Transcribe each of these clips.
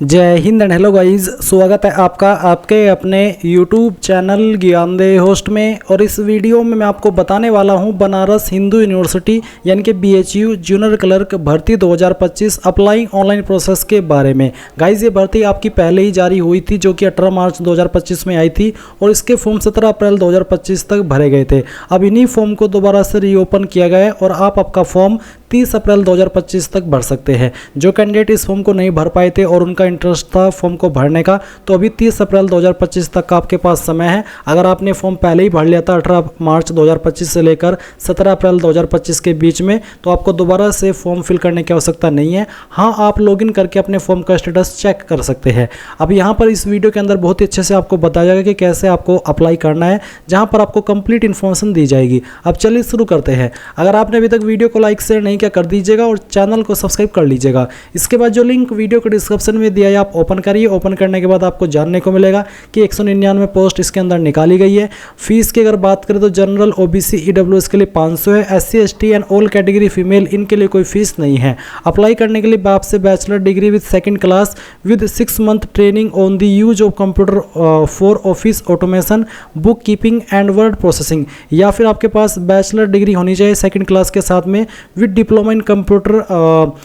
जय Hind and hello guys, स्वागत है आपका आपके अपने YouTube चैनल ज्ञानदेह होस्ट में। और इस वीडियो में मैं आपको बताने वाला हूं बनारस हिंदू यूनिवर्सिटी यानी कि BHU जूनियर क्लर्क भर्ती 2025 अप्लाई ऑनलाइन प्रोसेस के बारे में। गाइस ये भर्ती आपकी पहले ही जारी हुई थी जो कि 18 मार्च 2025 में आई थी और इसके फॉर्म 17 अप्रैल 2025 तक भरे गए थे। अब इन्हीं फॉर्म को दोबारा से रीओपन किया गया है और आप आपका फॉर्म 30 अप्रैल 2025 तक भर सकते हैं। जो कैंडिडेट इस फॉर्म को नहीं भर पाए थे और उनका इंटरेस्ट था फॉर्म को भरने का, तो अभी 30 अप्रैल 2025 तक का आपके पास समय है। अगर आपने फॉर्म पहले ही भर लिया था 18 मार्च 2025 से लेकर 17 अप्रैल 2025 के बीच में, तो आपको दोबारा से फॉर्म फिल करने की आवश्यकता नहीं है। हाँ, आप लॉगिन करके अपने फॉर्म का स्टेटस चेक कर सकते हैं। अब यहाँ पर इस वीडियो के अंदर बहुत ही अच्छे से आपको बताया जाएगा कि कैसे आपको अप्लाई करना है, जहाँ पर आपको कंप्लीट इन्फॉर्मेशन दी जाएगी। अब चलिए शुरू करते हैं। अगर आपने अभी तक वीडियो को लाइक शेयर नहीं किया कर दीजिएगा और चैनल को सब्सक्राइब कर लीजिएगा। इसके बाद जो लिंक वीडियो के डिस्क्रिप्शन में दिया है आप ओपन करिए। ओपन करने के बाद आपको जानने को मिलेगा कि 199 पोस्ट इसके अंदर निकाली गई है। फीस की अगर बात करें तो जनरल OBC EWS के लिए 500 है। SC ST and all category female इनके लिए कोई फीस नहीं है। अप्लाई करने के लिए आपसे bachelor degree with second class with 6 month training on the use of computer for office automation book keeping and word processing, या फिर आपके पास बैचलर डिग्री होनी चाहिए सेकंड क्लास के साथ में with diploma in computer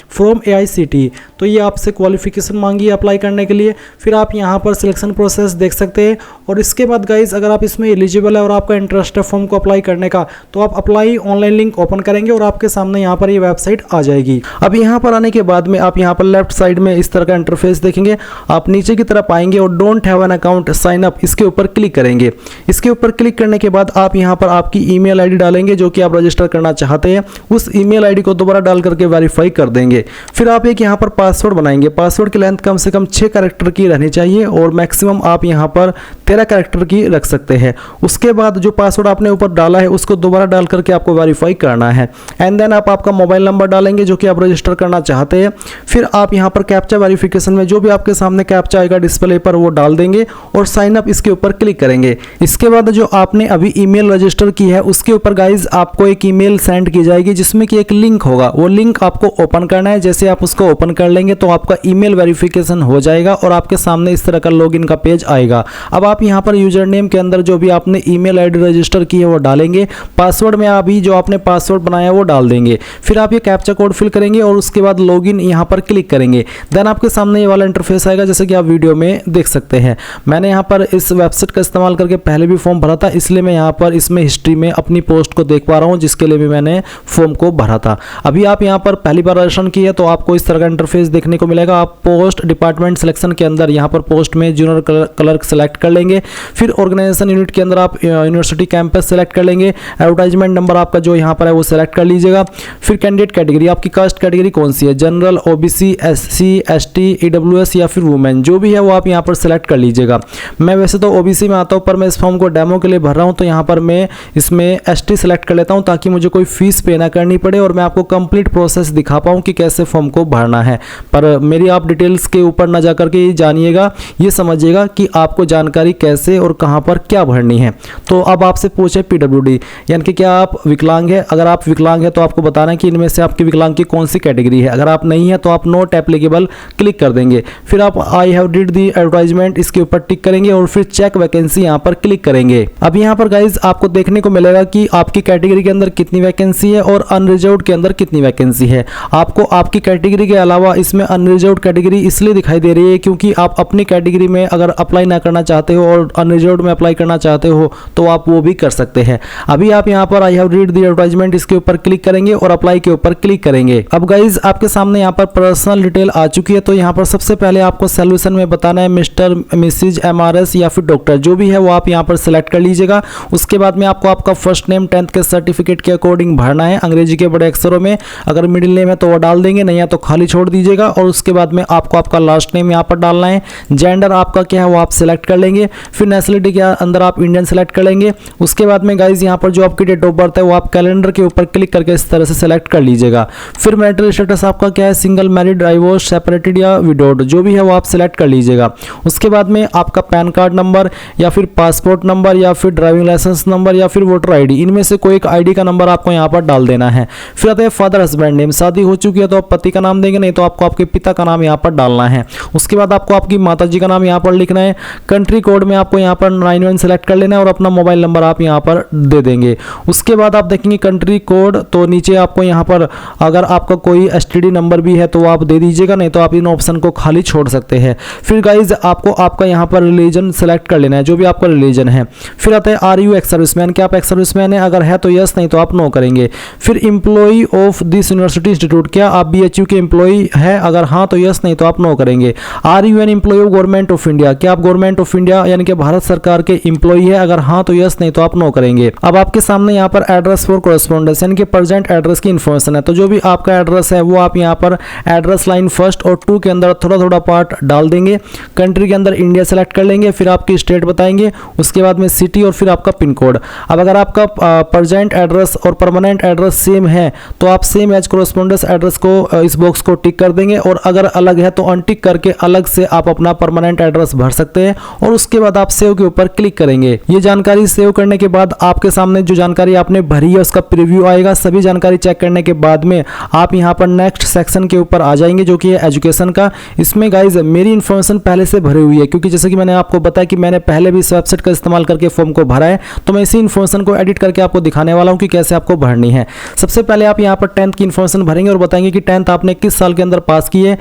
from AICTE। तो ये आपसे क्वालिफिकेशन मांगी है अप्लाई करने के लिए। फिर आप यहाँ पर सिलेक्शन प्रोसेस देख सकते हैं। और इसके बाद गाइज अगर आप इसमें एलिजिबल है और आपका इंटरेस्ट है फॉर्म को अप्लाई करने का, तो आप अप्लाई ऑनलाइन लिंक ओपन करेंगे और आपके सामने यहाँ पर ये वेबसाइट आ जाएगी। अब यहाँ पर आने के बाद में आप यहाँ पर लेफ्ट साइड में इस तरह का इंटरफेस देखेंगे। आप नीचे की तरफ आएंगे और don't have an account sign up, इसके ऊपर क्लिक करेंगे। इसके ऊपर क्लिक करने के बाद आप यहाँ पर आपकी ईमेल आईडी डालेंगे जो कि आप रजिस्टर करना चाहते हैं। उस ईमेल आईडी को दोबारा डाल करके वेरीफाई कर देंगे। फिर आप एक यहाँ पर पासवर्ड बनाएंगे। पासवर्ड की लेंथ कम से कम 6 कैरेक्टर की रहनी चाहिए और मैक्सिमम आप यहाँ पर 13 कैरेक्टर की रख सकते हैं। उसके बाद जो पासवर्ड आपने ऊपर डाला है उसको दोबारा डाल करके आपको वेरीफाई करना है। एंड देन आप आपका मोबाइल नंबर डालेंगे जो कि आप रजिस्टर करना चाहते हैं। फिर आप यहाँ पर कैप्चा वेरिफिकेशन में जो भी आपके सामने कैप्चा आएगा डिस्प्ले पर वो डाल देंगे और साइन अप इसके ऊपर क्लिक करेंगे। इसके बाद जो आपने अभी ईमेल रजिस्टर की है उसके ऊपर गाइज आपको एक ईमेल सेंड की जाएगी जिसमें कि एक लिंक होगा। वो लिंक आपको ओपन करना है। जैसे आप उसको ओपन कर लेंगे तो आपका ईमेल वेरिफिकेशन हो जाएगा और आपके सामने इस तरह का लॉगिन का पेज आएगा। अब आप यहाँ पर यूजर नेम के अंदर जो भी आपने ईमेल आईडी रजिस्टर की है वो डालेंगे। पासवर्ड में अभी जो आपने पासवर्ड बनाया वो डाल देंगे। फिर आप ये कैप्चा कोड फिल करेंगे और उसके बाद लॉगिन यहाँ पर क्लिक करेंगे। देन आपके सामने ये वाला इंटरफेस आएगा जैसे कि आप वीडियो में देख सकते हैं। मैंने यहाँ पर इस वेबसाइट का इस्तेमाल करके पहले भी फॉर्म भरा था, इसलिए मैं यहाँ पर इसमें हिस्ट्री में अपनी पोस्ट को देख पा रहा हूँ जिसके लिए भी मैंने फॉर्म को भरा था। अभी आप यहाँ पर पहली बार रजिस्ट्रेशन की है तो आपको इस तरह का इंटरफेस देखने को मिलेगा। आप पोस्ट डिपार्टमेंट सिलेक्शन के अंदर यहाँ पर पोस्ट में जूनियर क्लर्क सेलेक्ट कर लेंगे। फिर ऑर्गेनाइजेशन यूनिट के अंदर आप यूनिवर्सिटी कैंपस सेलेक्ट कर लेंगे। एडवर्टाइजमेंट नंबर आपका जो यहाँ पर है वो सेलेक्ट कर लीजिएगा। फिर कैंडिडेट कैटेगरी, आपकी कास्ट कैटेगरी कौन सी है, general OBC SC ST EWS या फिर वुमेन, जो भी है वो आप यहाँ पर सेलेक्ट कर लीजिएगा। मैं वैसे तो OBC में आता हूँ पर मैं इस फॉर्म को डेमो के लिए भर रहा हूँ तो यहाँ पर मैं इसमें ST सेलेक्ट कर लेता हूँ ताकि मुझे कोई फीस पे ना करनी पड़े और मैं आपको कंप्लीट प्रोसेस दिखा पाऊँ कि कैसे फॉर्म को भरना है। पर मेरी आप डिटेल्स के ऊपर ना जा करके ये जानिएगा, ये समझिएगा कि आपको जानकारी कैसे और कहाँ पर क्या भरनी है। तो अब आपसे पूछे PWD यानी कि क्या आप विकलांग है। अगर आप विकलांग है तो आपको बताना है कि इनमें से आपकी विकलांग की कौन सी कैटेगरी है। अगर आप नहीं है तो आप नॉट एप्लीकेबल क्लिक कर देंगे। फिर आप I have read the advertisement इसके ऊपर टिक करेंगे और फिर चेक वैकेंसी यहाँ पर क्लिक करेंगे। अब यहाँ पर गाइज आपको देखने को मिलेगा कि आपकी कैटेगरी के अंदर कितनी वैकेंसी है और अनरिजर्व्ड के अंदर कितनी वैकेंसी है। आपको आपकी कैटेगरी के अलावा इसमें अनरिजर्व्ड कैटेगरी इसलिए दिखाई दे रही है क्योंकि आप अपनी कैटेगरी में अगर अप्लाई ना करना चाहते हो और अनरिजर्व्ड में अप्लाई करना चाहते हो तो आप वो भी कर सकते हैं। अभी आप यहाँ पर I have read the advertisement इसके ऊपर क्लिक करेंगे और अप्लाई के ऊपर क्लिक करेंगे। अब गाइज आपके सामने यहाँ पर पर्सनल डिटेल आ चुकी है। तो यहाँ पर सबसे पहले आपको सॉल्यूशन में बताना है मिस्टर मिसिज MRS या फिर डॉक्टर, जो भी है वो आप यहाँ पर सिलेक्ट कर लीजिएगा। उसके बाद में आपको आपका फर्स्ट नेम 10th के सर्टिफिकेट के अकॉर्डिंग भरना है अंग्रेजी के बड़े अक्षरों में। अगर मिडिल नेम है तो वो डाल देंगे, नहीं है तो खाली छोड़ दीजिएगा। और उसके बाद में आपको आपका लास्ट नेम यहाँ पर डालना है। जेंडर आपका क्या है वो आप सिलेक्ट कर लेंगे। फिर नेशनलिटी के अंदर आप इंडियन सेलेक्ट कर लेंगे। उसके बाद में गाइज यहाँ पर जो आपकी डेट ऑफ बर्थ है वो आप कैलेंडर के ऊपर क्लिक करके इस तरह से सेलेक्ट कर लीजिएगा। फिर मैरिटल स्टेटस आपका क्या है, सिंगल, मैरिड, डाइवोर्स, सेपरेटेड या विडोड, जो भी है वो आप सिलेक्ट कर लीजिएगा। उसके बाद में आपका पैन कार्ड नंबर या फिर पासपोर्ट नंबर या फिर ड्राइविंग लाइसेंस नंबर या फिर वोटर ID, इनमें से कोई एक ID का नंबर आपको यहाँ पर डाल देना है। फिर आते हैं है फादर हस्बैंड नेम, शादी हो चुकी है तो आप पति का नाम देंगे, नहीं तो आपको आपके पिता का नाम यहाँ पर डालना है। उसके बाद आपको आपकी माता जी का नाम यहाँ पर लिखना है। कंट्री कोड में आपको यहाँ पर 91 सेलेक्ट कर लेना है और अपना मोबाइल नंबर आप यहाँ पर दे देंगे। उसके बाद आप देखेंगे कंट्री कोड, तो नीचे आपको यहाँ पर अगर आपका कोई STD नंबर भी है तो आप दे दीजिएगा, नहीं तो आप इन ऑप्शन को खाली छोड़ सकते हैं। फिर गाइज आपको आपका यहाँ पर रिलीजन सेलेक्ट कर लेना है, जो भी आपका रिलीजन है। फिर आता है आर यू एक्स सर्विसमैन, क्या आप एक्स सर्विसमैन है, अगर है तो यस, नहीं तो आप नो करेंगे। फिर employee of this university institute, क्या आप BHU के एम्प्लॉई है, अगर हाँ तो यस, नहीं तो आप नो करेंगे। Are you an employee of government of India, क्या आप गवर्नमेंट ऑफ इंडिया यानी कि भारत सरकार के एम्प्लॉई है, अगर हाँ तो यस, नहीं तो आप नो करेंगे। अब आपके सामने यहाँ पर एड्रेस फॉर कॉरेस्पॉन्डेंस यानी कि प्रेजेंट एड्रेस की इन्फॉर्मेशन है, तो जो भी आपका एड्रेस है वो आप यहाँ पर एड्रेस लाइन 1 और 2 के अंदर थोड़ा थोड़ा पार्ट डाल देंगे। कंट्री के अंदर इंडिया सेलेक्ट कर लेंगे, फिर आपकी स्टेट बताएंगे, उसके बाद में सिटी और फिर आपका पिन कोड। अब अगर आपका प्रेजेंट एड्रेस और परमानेंट एड्रेस सेम है तो आप सेम एज कॉरेस्पॉन्डेंस एड्रेस को इस बॉक्स को टिक कर देंगे, और अगर अलग है तो अनटिक करके अलग से आप अपना परमानेंट एड्रेस भर सकते हैं। और उसके बाद आप सेव के ऊपर क्लिक करेंगे। ये जानकारी सेव करने के बाद आपके सामने जो जानकारी आपने भरी है उसका प्रीव्यू आएगा। सभी जानकारी चेक करने के बाद में आप यहाँ पर नेक्स्ट सेक्शन के ऊपर आ जाएंगे, जो कि है एजुकेशन का। इसमें गाइज मेरी इन्फॉर्मेशन पहले से भरी हुई है, क्योंकि जैसे कि मैंने आपको बताया कि मैंने पहले भी इस वेबसाइट का इस्तेमाल करके फॉर्म को भरा है, तो मैं इसी इन्फॉर्मेशन को एडिट करके आपको दिखाने वाला हूँ कि कैसे आपको भरनी है। सबसे पहले आप यहाँ पर 10th की इन्फॉर्मेशन भरेंगे और बताएंगे कि 10th आपने किस साल के अंदर पास की है,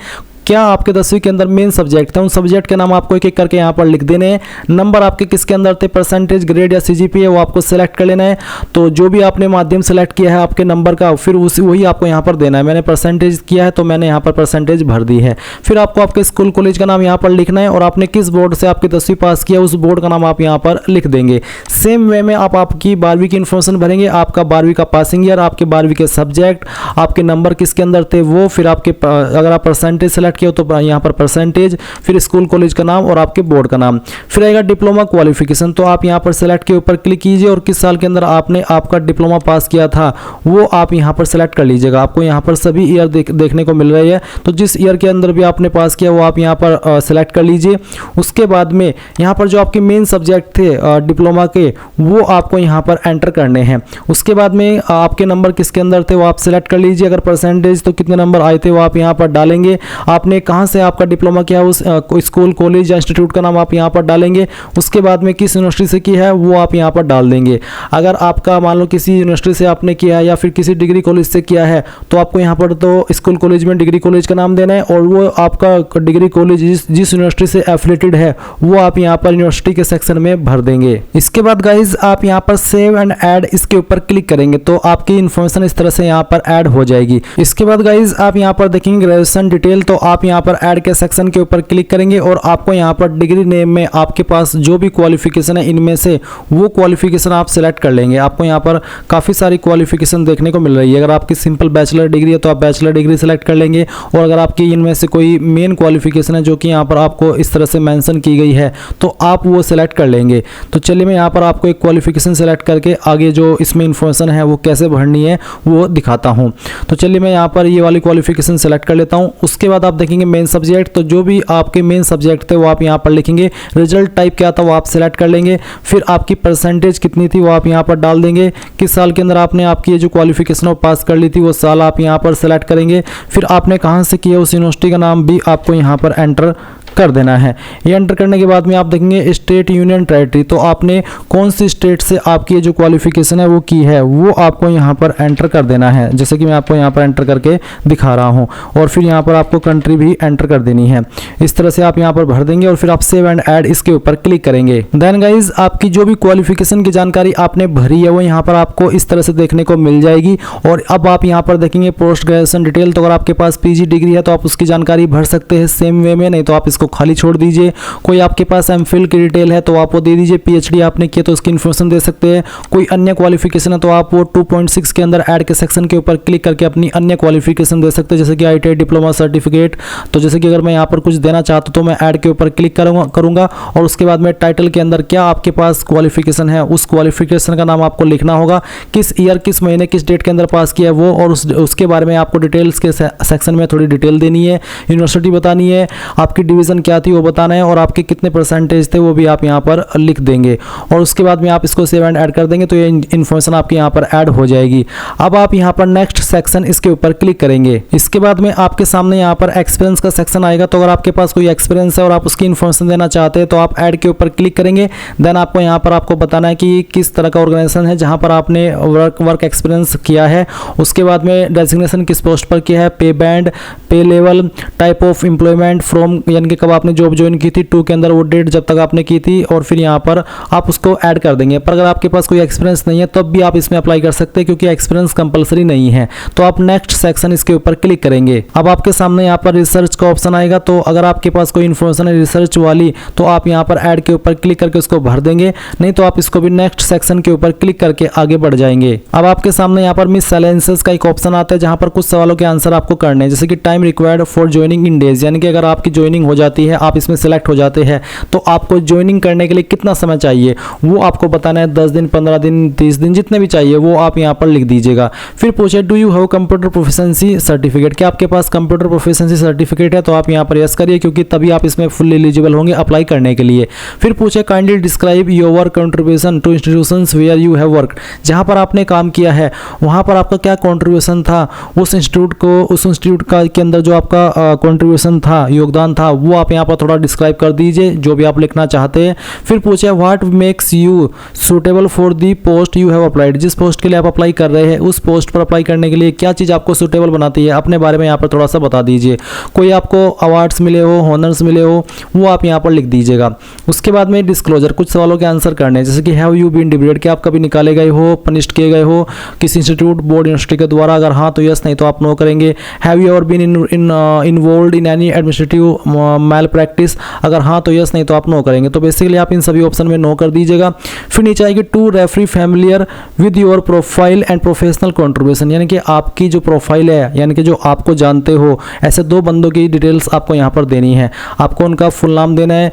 क्या आपके 10वीं के अंदर मेन सब्जेक्ट था, उन सब्जेक्ट के नाम आपको एक एक करके यहाँ पर लिख देने हैं। नंबर आपके किसके अंदर थे, परसेंटेज, ग्रेड या CGPA, वो आपको सेलेक्ट कर लेना है। तो जो भी आपने माध्यम सेलेक्ट किया है आपके नंबर का, फिर वही आपको यहाँ पर देना है। मैंने परसेंटेज किया है तो मैंने यहाँ पर परसेंटेज भर दी है। फिर आपको आपके स्कूल कॉलेज का नाम यहाँ पर लिखना है, और आपने किस बोर्ड से आपकी 10वीं पास किया उस बोर्ड का नाम आप यहाँ पर लिख देंगे। सेम वे में आप आपकी 12वीं की इन्फॉर्मेशन भरेंगे, आपका 12वीं का पासिंग ईयर, आपके 12वीं के सब्जेक्ट, आपके नंबर किसके अंदर थे वो, फिर आपके अगर आप परसेंटेज सेलेक्ट किया तो यहाँ पर परसेंटेज, फिर स्कूल कॉलेज का नाम और आपके बोर्ड का नाम। फिर आएगा डिप्लोमा क्वालिफिकेशन, तो आप यहाँ पर सेलेक्ट के ऊपर क्लिक कीजिए और किस साल के अंदर आपने आपका डिप्लोमा पास किया था वो आप यहाँ पर सेलेक्ट कर लीजिएगा। आपको यहाँ पर सभी ईयर देखने को मिल रही है, तो जिस ईयर के अंदर भी आपने पास किया वो आप यहाँ पर सेलेक्ट कर लीजिए। उसके बाद में यहाँ पर जो आपके मेन सब्जेक्ट थे डिप्लोमा के वो आपको यहाँ पर एंटर करने हैं। उसके बाद में आपके नंबर किसके अंदर थे वो आप सेलेक्ट कर लीजिए। अगर परसेंटेज तो कितने नंबर आए थे वो आप यहाँ पर डालेंगे। आपने कहाँ से आपका डिप्लोमा किया उस स्कूल कॉलेज या इंस्टीट्यूट का नाम आप यहाँ पर डालेंगे। उसके बाद में किस यूनिवर्सिटी से की है वो आप यहाँ पर डाल देंगे। अगर आपका मान लो किसी यूनिवर्सिटी से आपने किया है या फिर किसी डिग्री कॉलेज से किया है तो आपको यहाँ पर तो स्कूल कॉलेज में डिग्री कॉलेज का नाम देना है, और वो आपका डिग्री कॉलेज जिस यूनिवर्सिटी से एफिलेटेड है वो आप यहाँ पर यूनिवर्सिटी के सेक्शन में भर देंगे। इसके बाद गाइज आप यहाँ पर सेव एंड ऐड इसके ऊपर क्लिक करेंगे तो आपकी इन्फॉर्मेशन इस तरह से यहाँ पर ऐड हो जाएगी। इसके बाद गाइज आप यहाँ पर देखेंगे ग्रेजुएशन डिटेल, तो आप यहाँ पर ऐड के सेक्शन के ऊपर क्लिक करेंगे और आपको यहाँ पर डिग्री नेम में आपके पास जो भी क्वालिफिकेशन है इनमें से वो क्वालिफिकेशन आप सेलेक्ट कर लेंगे। आपको यहाँ पर काफ़ी सारी क्वालिफिकेशन देखने को मिल रही है। अगर आपकी सिंपल बैचलर डिग्री है तो आप बैचलर डिग्री सेलेक्ट कर लेंगे, और अगर आपकी इनमें से कोई मेन क्वालिफिकेशन है जो कि यहाँ पर आपको इस तरह से मेंशन की गई है तो आप वो सेलेक्ट कर लेंगे। तो चलिए मैं यहाँ पर आपको एक क्वालिफिकेशन सेलेक्ट करके आगे जो इसमें इन्फॉर्मेशन है वो कैसे भरनी है वो दिखाता हूँ। तो चलिए मैं यहाँ पर ये वाली क्वालिफिकेशन सेलेक्ट कर लेता हूँ। उसके बाद आप देखेंगे मेन सब्जेक्ट, तो जो भी आपके मेन सब्जेक्ट थे वो आप यहाँ पर लिखेंगे। रिजल्ट टाइप क्या था वो आप सेलेक्ट कर लेंगे। फिर आपकी परसेंटेज कितनी थी वो आप यहाँ पर डाल देंगे। किस साल के अंदर आपने आपकी ये जो क्वालिफिकेशन पास कर ली थी वो साल आप यहाँ पर सेलेक्ट करेंगे। फिर आपने कहाँ से किया उस यूनिवर्सिटी का नाम भी आपको यहाँ पर एंटर कर देना है। ये एंटर करने के बाद में आप देखेंगे स्टेट यूनियन टेरिटरी, तो आपने कौन सी स्टेट से आपकी जो क्वालिफिकेशन है वो की है वो आपको यहाँ पर एंटर कर देना है, जैसे कि मैं आपको यहाँ पर एंटर करके दिखा रहा हूँ। और फिर यहाँ पर आपको कंट्री भी एंटर कर देनी है। इस तरह से आप यहाँ पर भर देंगे और फिर आप सेव एंड ऐड इसके ऊपर क्लिक करेंगे। देन गाइज आपकी जो भी क्वालिफिकेशन की जानकारी आपने भरी है वो यहाँ पर आपको इस तरह से देखने को मिल जाएगी। और अब आप यहाँ पर देखेंगे पोस्ट ग्रेजुएशन डिटेल, तो अगर आपके पास PG डिग्री है तो आप उसकी जानकारी भर सकते हैं सेम वे में, नहीं तो आप इसको खाली छोड़ दीजिए। कोई आपके पास MPhil की डिटेल है तो आप वो दे दीजिए। PhD आपने किया तो उसकी इन्फॉर्मेशन दे सकते हैं। कोई अन्य क्वालिफिकेशन है तो आप वो 2.6 के अंदर ऐड के सेक्शन के ऊपर क्लिक करके अपनी अन्य क्वालिफिकेशन दे सकते हैं, जैसे कि ITI डिप्लोमा सर्टिफिकेट। तो जैसे कि अगर मैं यहाँ पर कुछ देना चाहता हूँ तो मैं ऐड के ऊपर क्लिक करूँगा और उसके बाद में टाइटल के अंदर क्या आपके पास क्वालिफिकेशन है उस क्वालिफिकेशन का नाम आपको लिखना होगा, किस ईयर किस महीने किस डेट के अंदर पास किया है वो, और उसके बारे में आपको डिटेल्स के सेक्शन में थोड़ी डिटेल देनी है। यूनिवर्सिटी बतानी है, आपकी डिवीज़न ग्रेजुएशन क्या थी वो बताना है, और आपके कितने परसेंटेज थे वो भी आप यहाँ पर लिख देंगे। और उसके बाद में आप इसको सेव एंड ऐड कर देंगे तो ये इन्फॉर्मेशन आपके यहाँ पर ऐड हो जाएगी। अब आप यहाँ पर नेक्स्ट सेक्शन इसके ऊपर क्लिक करेंगे। इसके बाद में आपके सामने यहाँ पर एक्सपीरियंस का सेक्शन आएगा। तो अगर आपके पास कोई एक्सपीरियंस है और आप उसकी इन्फॉर्मेशन देना चाहते हैं तो आप ऐड के ऊपर क्लिक करेंगे। देन आपको यहाँ पर आपको बताना है कि किस तरह का ऑर्गेनाइजेशन है जहाँ पर आपने वर्क एक्सपीरियंस किया है। उसके बाद में डेजिग्नेशन किस पोस्ट पर किया है, पे बैंड, पे level, type of employment, from यानी कि कब आपने जॉब ज्वाइन की थी, टू के अंदर वो डेट जब तक आपने की थी, और फिर यहाँ पर आप उसको ऐड कर देंगे। पर अगर आपके पास कोई एक्सपीरियंस नहीं है तब भी आप इसमें अप्लाई कर सकते हैं क्योंकि एक्सपीरियंस कंपलसरी नहीं है। तो आप नेक्स्ट सेक्शन इसके ऊपर क्लिक करेंगे। अब आपके सामने यहाँ पर रिसर्च का ऑप्शन आएगा। तो अगर आपके पास कोई इन्फॉर्मेशन है रिसर्च वाली तो आप यहाँ पर ऐड के ऊपर क्लिक करके उसको भर देंगे, नहीं तो आप इसको भी नेक्स्ट सेक्शन के ऊपर क्लिक करके आगे बढ़ जाएंगे। अब आपके सामने यहाँ पर मिससेलेनियस का एक ऑप्शन आता है जहाँ पर कुछ सवालों के आंसर आपको करने हैं, जैसे कि time required for joining in days, यानी कि अगर आपकी ज्वाइनिंग हो जाती है, आप इसमें सेलेक्ट हो जाते हैं तो आपको ज्वाइनिंग करने के लिए कितना समय चाहिए वो आपको बताना है। 10 दिन, 15 दिन, 30 दिन, जितने भी चाहिए वो आप यहाँ पर लिख दीजिएगा। फिर पूछे do you have computer proficiency certificate, क्या आपके पास कंप्यूटर प्रोफिशिएंसी सर्टिफिकेट है, तो आप यहाँ पर यस करिए क्योंकि तभी आप इसमें फुल एलिजिबल होंगे अप्लाई करने के लिए। फिर पूछे kindly describe your contribution to institutions where you have work, जहाँ पर आपने काम किया है वहाँ पर आपका क्या कंट्रीब्यूशन था, उस इंस्टीट्यूट का के अंदर जो आपका कंट्रीब्यूशन था, योगदान था, वो आप यहाँ पर थोड़ा डिस्क्राइब कर दीजिए जो भी आप लिखना चाहते हैं। फिर पूछे what makes you suitable for the post you have applied, जिस पोस्ट के लिए आप अप्लाई कर रहे हैं उस पोस्ट पर अप्लाई करने के लिए क्या चीज़ आपको सुटेबल बनाती है, अपने बारे में यहाँ पर थोड़ा सा बता दीजिए। कोई आपको अवार्ड्स मिले हो, हॉनर्स मिले हो, वो आप यहाँ पर लिख दीजिएगा। उसके बाद में डिस्क्लोजर, कुछ सवालों के आंसर करने हैं, जैसे कि हैव यू बीन डिबेटेड, क्या आप कभी निकाले गए हो, पनिश्ड किए गए हो किसी इंस्टीट्यूट, बोर्ड, यूनिवर्सिटी के द्वारा, अगर हाँ तो यस, नहीं तो आप नो करेंगे। Have you ever been involved in any administrative malpractice, अगर हाँ तो यस, नहीं तो आप नो करेंगे। तो बेसिकली आप इन सभी ऑप्शन में नो कर दीजिएगा। फिर नीचे आएगी two referee familiar with your profile and professional contribution, यानी कि आपकी जो प्रोफाइल है, यानी कि जो आपको जानते हो ऐसे 2 बंदों की डिटेल्स आपको यहाँ पर देनी है। आपको उनका फुल नाम देना है,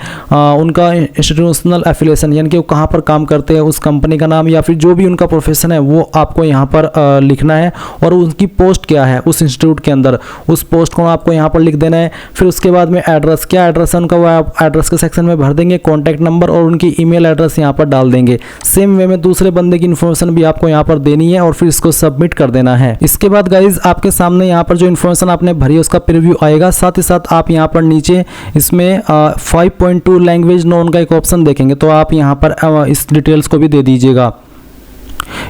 उनका इंस्टीट्यूशनल एफिलिएशन यानी कि वो कहाँ पर काम करते हैं, उस कंपनी का नाम या फिर जो भी उनका प्रोफेशन है वो आपको यहाँ पर लिखना है, और उनकी पोस्ट क्या है उस इंस्टीट्यूट के अंदर, उस पोस्ट को आपको यहाँ पर लिख देना है। फिर उसके बाद में एड्रेस, क्या एड्रेस है उनका वो आप एड्रेस के सेक्शन में भर देंगे, कॉन्टैक्ट नंबर और उनकी ईमेल एड्रेस यहाँ पर डाल देंगे। सेम वे में दूसरे बंदे की इन्फॉर्मेशन भी आपको यहाँ पर देनी है और फिर इसको सबमिट कर देना है। इसके बाद गाइज आपके सामने यहाँ पर जो इन्फॉर्मेशन आपने भरी है उसका प्रीव्यू आएगा। साथ ही साथ आप यहाँ पर नीचे इसमें 5.2 लैंग्वेज नोन का एक ऑप्शन देखेंगे, तो आप यहाँ पर इस डिटेल्स को भी दे दीजिएगा।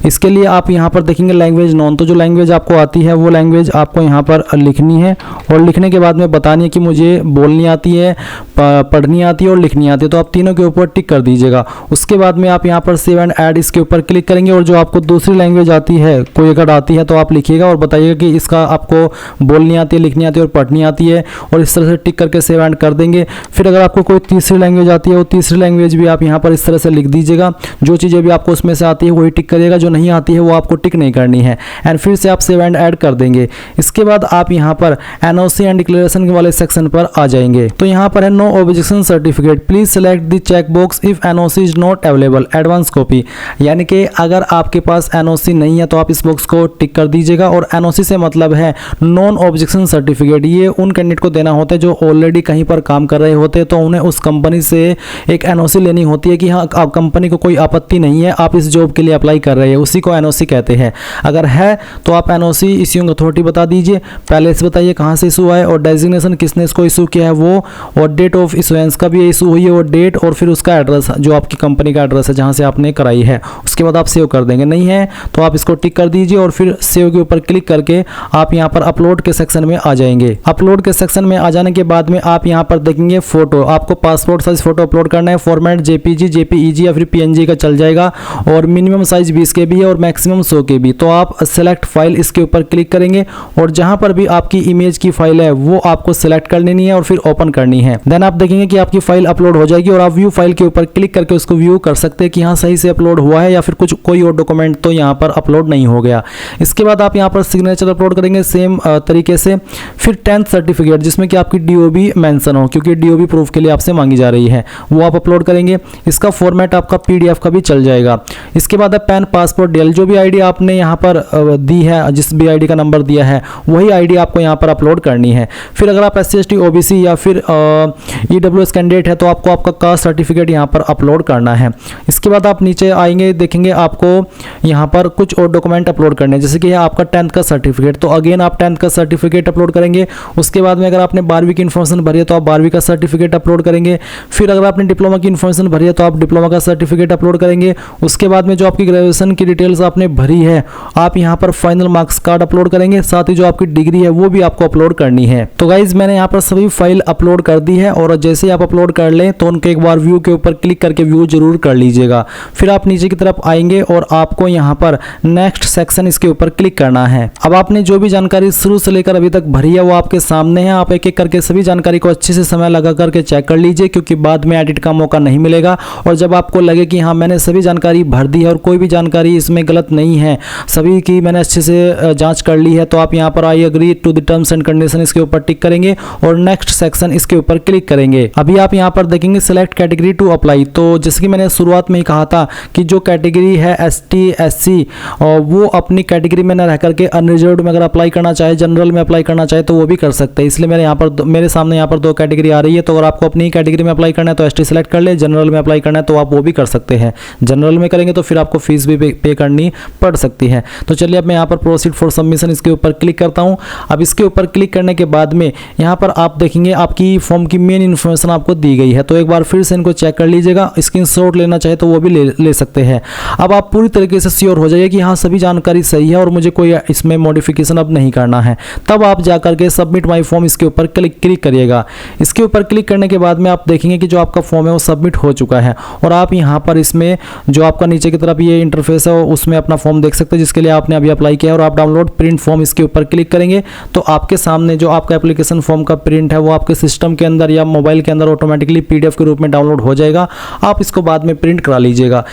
इसके लिए आप यहाँ पर देखेंगे लैंग्वेज नॉन, तो जो लैंग्वेज आपको आती है वो लैंग्वेज आपको यहाँ पर लिखनी है, और लिखने के बाद में बतानी है कि मुझे बोलनी आती है, पढ़नी आती है और लिखनी आती है, तो आप तीनों के ऊपर टिक कर दीजिएगा। उसके बाद में आप यहाँ पर सेव एंड ऐड इसके ऊपर क्लिक करेंगे, और जो आपको दूसरी लैंग्वेज आती है कोई अगर आती है तो आप लिखिएगा और बताइएगा कि इसका आपको बोलनी आती है, लिखनी आती है और पढ़नी आती है, और इस तरह से टिक करके सेव एंड कर देंगे। फिर अगर आपको कोई तीसरी लैंग्वेज आती है वो तीसरी लैंग्वेज भी आप यहाँ पर इस तरह से लिख दीजिएगा। जो चीज़ें भी आपको उसमें से आती है वही टिक करिएगा, जो नहीं आती है वो आपको टिक नहीं करनी है, एंड फिर से आप सेव एंड ऐड कर देंगे। इसके बाद आप यहाँ पर एनओसी एंड डिक्लेरेशन वाले सेक्शन पर आ जाएंगे। तो यहाँ पर है no objection certificate, please select the check box if NOC is not available, advance copy, यानी कि अगर आपके पास एनओसी नहीं है तो आप इस बॉक्स को टिक कर दीजिएगा। और एनओसी से मतलब है नॉन ऑब्जेक्शन सर्टिफिकेट, ये उन कैंडिडेट को देना होता है जो ऑलरेडी कहीं पर काम कर रहे होते हैं, तो उन्हें उस कंपनी से एक एनओसी लेनी होती है कि हाँ कंपनी को कोई आपत्ति नहीं है, आप इस जॉब के लिए अप्लाई कर रहे हैं, उसी को एनओसी कहते हैं। अगर है तो आप एनओसी इश्यूइंग अथॉरिटी बता दीजिए, पहले से बताइए कहाँ से इशू है और डेजिग्नेशन किसने इसको इशू किया है वो, और डेट ऑफ इशुएंस का भी इशू हुई है और डेट, और फिर उसका एड्रेस जो आपकी कंपनी का एड्रेस है जहाँ से आपने कराई है, उसके बाद आप सेव कर देंगे। नहीं है तो आप इसको टिक कर दीजिए और फिर सेव के ऊपर क्लिक करके आप यहाँ पर अपलोड के सेक्शन में आ जाएंगे। अपलोड के सेक्शन में आ जाने के बाद में आप यहाँ पर देखेंगे फोटो, आपको पासपोर्ट साइज फोटो अपलोड करना है, फॉर्मेट जेपीजी, जेपीईजी या फिर पीएनजी का चल जाएगा, और मिनिमम साइज 20 KB है और मैक्सिमम 100 KB। तो आप सेलेक्ट फाइल इसके ऊपर क्लिक करेंगे और जहां पर भी आपकी इमेज की फाइल है वो आपको सेलेक्ट कर लेनी है और फिर ओपन करनी है। देन आप देखेंगे कि आपकी फाइल अपलोड हो जाएगी और आप व्यू फाइल के ऊपर क्लिक करके उसको व्यू कर सकते हैं कि हाँ सही से अपलोड हुआ है या फिर कुछ कोई और डॉक्यूमेंट तो यहाँ पर अपलोड नहीं हो गया। इसके बाद आप यहाँ पर सिग्नेचर अपलोड करेंगे सेम तरीके से। फिर 10th सर्टिफिकेट जिसमें कि आपकी DOB मेंशन हो, क्योंकि DOB प्रूफ के लिए आपसे मांगी जा रही है, वो आप अपलोड करेंगे। इसका फॉर्मेट आपका PDF का भी चल जाएगा। इसके बाद पैन पासपोर्ट पासपोर्ट DL जो भी आईडी आपने यहाँ पर दी है, जिस भी आईडी का नंबर दिया है वही आईडी आपको यहाँ पर अपलोड करनी है। फिर अगर आप SC ST OBC या फिर EWS कैंडिडेट है तो आपको आपका कास्ट सर्टिफिकेट यहाँ पर अपलोड करना है। इसके बाद आप नीचे आएंगे, देखेंगे आपको यहाँ पर कुछ और डॉक्यूमेंट अपलोड करने हैं, जैसे कि आपका 10th का सर्टिफिकेट, तो अगेन आप 10th का सर्टिफिकेट अपलोड करेंगे। उसके बाद में अगर आपने 12वीं की इन्फॉर्मेशन भरी है तो आप 12वीं का सर्टिफिकेट अपलोड करेंगे। फिर अगर आपने डिप्लोमा की इन्फॉर्मेशन भरी है तो आप डिप्लोमा का सर्टिफिकेट अपलोड करेंगे। उसके बाद में जो आपकी ग्रेजुएशन की डिटेल्स आपने भरी है आप यहाँ पर फाइनल मार्क्स कार्ड अपलोड करेंगे, साथ ही जो आपकी डिग्री है वो भी आपको अपलोड करनी है। तो गाइज मैंने यहाँ पर सभी फाइल अपलोड कर दी है, और जैसे आप अपलोड कर लें तो उनके एक बार व्यू के ऊपर क्लिक करके व्यू जरूर कर लीजिएगा। फिर आप नीचे की तरफ आएंगे और आपको यहाँ पर नेक्स्ट सेक्शन इसके ऊपर क्लिक करना है। अब आपने जो भी जानकारी शुरू से लेकर अभी तक भरी है वो आपके सामने है। आप एक एक करके सभी जानकारी को अच्छे से समय लगा करके चेक कर लीजिए, क्योंकि बाद में एडिट का मौका नहीं मिलेगा। और जब आपको लगे कि हाँ मैंने सभी जानकारी भर दी है और कोई भी जानकारी इसमें गलत नहीं है, सभी की मैंने अच्छे से जांच कर ली है, तो आप यहाँ पर I agree to the terms and condition इसके ऊपर टिक करेंगे और नेक्स्ट सेक्शन इसके ऊपर क्लिक करेंगे। अभी आप यहाँ पर देखेंगे सिलेक्ट कैटेगरी टू अप्लाई। तो जैसे कि मैंने शुरुआत में ही कहा था कि जो कैटेगरी है ST SC और वो अपनी कैटेगरी में न रह करके अनरिजर्व्ड में अगर अप्लाई करना चाहे, जनरल में अप्लाई करना चाहे तो वो भी कर सकते हैं। इसलिए मेरे सामने यहाँ पर 2 कैटेगरी आ रही है। तो अगर आपको अपनी कैटेगरी में अप्लाई करना है तो ST सेलेक्ट कर ले, जनरल में अप्लाई करना है तो आप वो भी कर सकते हैं। जनरल में करेंगे तो फिर आपको फीस भी पे करनी पड़ सकती है। तो चलिए अब मैं यहाँ पर प्रोसीड फॉर सबमिशन इसके ऊपर क्लिक करता हूँ। अब इसके ऊपर क्लिक करने के बाद में यहाँ पर आप देखेंगे आपकी फॉर्म की मेन इन्फॉर्मेशन आपको दी गई है। तो एक बार फिर से इनको चेक कर लीजिएगा, स्क्रीनशॉट लेना चाहे तो वो भी ले सकते हैं। अब आप पूरी तरीके से श्योर हो जाइए कि हाँ सभी जानकारी सही है और मुझे कोई इसमें मॉडिफिकेशन अब नहीं करना है, तब आप जा करके सबमिट माई फॉर्म इसके ऊपर क्लिक करिएगा। इसके ऊपर क्लिक करने के बाद में आप देखेंगे कि जो आपका फॉर्म है वो सबमिट हो चुका है, और आप यहाँ पर इसमें जो आपका नीचे की तरफ ये इंटरफेस है उसमें अपना फॉर्म देख सकते हैं जिसके लिए आपने अभी अप्लाई किया है। और आप डाउनलोड प्रिंट फॉर्म इसके ऊपर क्लिक करेंगे तो आपके सामने जो आपका एप्लीकेशन फॉर्म का प्रिंट है वो आपके सिस्टम के अंदर या मोबाइल के अंदर ऑटोमेटिकली PDF के रूप में डाउनलोड हो जाएगा। आप इसको बाद में प्रिंट करा लीजिएगा।